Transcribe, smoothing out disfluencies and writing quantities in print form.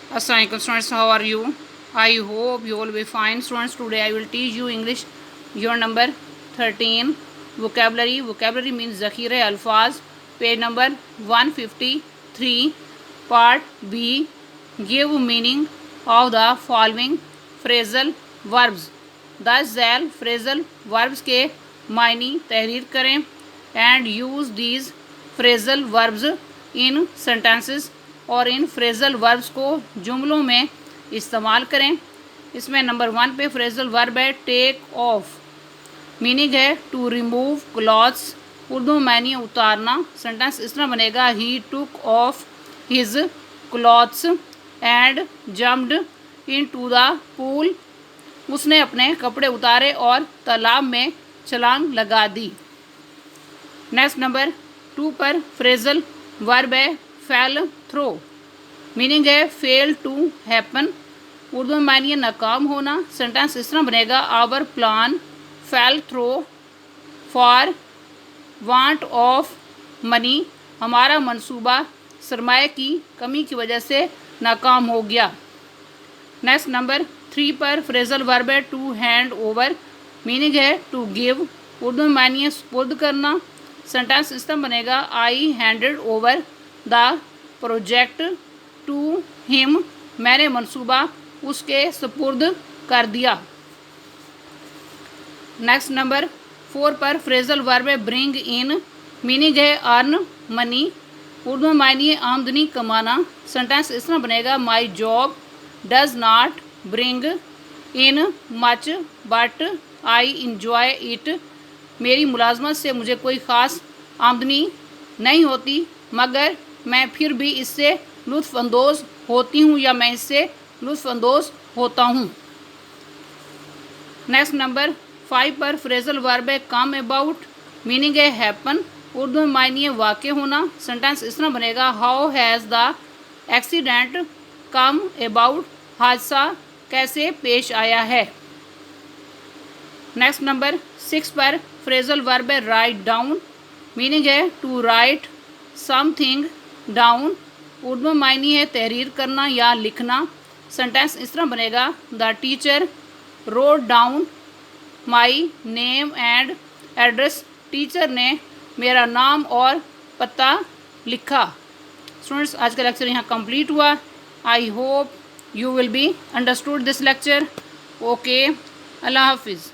Assalamualaikum students, how are you? I hope you will be fine students. Today I will teach you English your number 13 vocabulary. Vocabulary means zakhire alfaz. Page number 153. Part B. Give meaning of the following phrasal verbs. 10 Zail phrasal verbs के मायनी तहरीर करें and use these phrasal verbs in sentences और इन phrasal verbs को जुमलों में इस्तेमाल करें। इसमें number 1 पे फ्रेजल वर्ब है टेक ऑफ, मीनिंग है टू रिमूव क्लॉथ्स, उर्दू मायने उतारना। सेंटेंस इस तरह बनेगा he took off his clothes and jumped into the pool, उसने अपने कपड़े उतारे और तालाब में छलांग लगा दी। नेक्स्ट नंबर 2 पर फ्रेजल वर्ब है फेल थ्रो, मीनिंग है फेल टू हैपन, उर्दू में मानिए नाकाम होना। सेंटेंस इस तरह बनेगा our plan fall through for want of money, हमारा मंसूबा सरमाए की कमी की वजह से नाकाम हो गया। नेक्स्ट नंबर 3 पर फ्रेजल वर्ब है टू हैंड ओवर, मीनिंग है टू गिव, उर्दू में मानिए सुपुर्द करना। सेंटेंस इस तरह बनेगा I handed over the project to him, मैंने मंसूबा उसके सुपुर्द कर दिया। नेक्स्ट नंबर 4 पर फ्रेजल वर्ब है ब्रिंग इन, मीनिंग है अर्न मनी, उर्दू में मानिए आमदनी कमाना। सेंटेंस इस तरह बनेगा my job does not bring in much but I enjoy it, मेरी मुलाजमत से मुझे कोई ख़ास आमदनी नहीं होती मगर मैं फिर भी इससे लुत्फ़अंदोज़ होती हूँ या मैं इससे लुत्फ़अंदोज़ होता हूँ। नेक्स्ट नंबर 5 पर फ्रेजल वर्ब है कम अबाउट, मीनिंग है हैपन, उर्दू में मायने वाक़ होना। सेंटेंस इस तरह बनेगा how has the accident come about, हादसा कैसे पेश आया है। नेक्स्ट नंबर 6 पर फ्रेजल वर्ब है राइट डाउन, मीनिंग है to write something down, Urdu में मायने है तहरीर करना या लिखना। सेंटेंस इस तरह बनेगा the teacher wrote down my name and address, teacher ने मेरा नाम और पता लिखा। स्टूडेंट्स, आज का लेक्चर यहाँ कंप्लीट हुआ। I hope you will be understood this lecture. Okay, Allah Hafiz.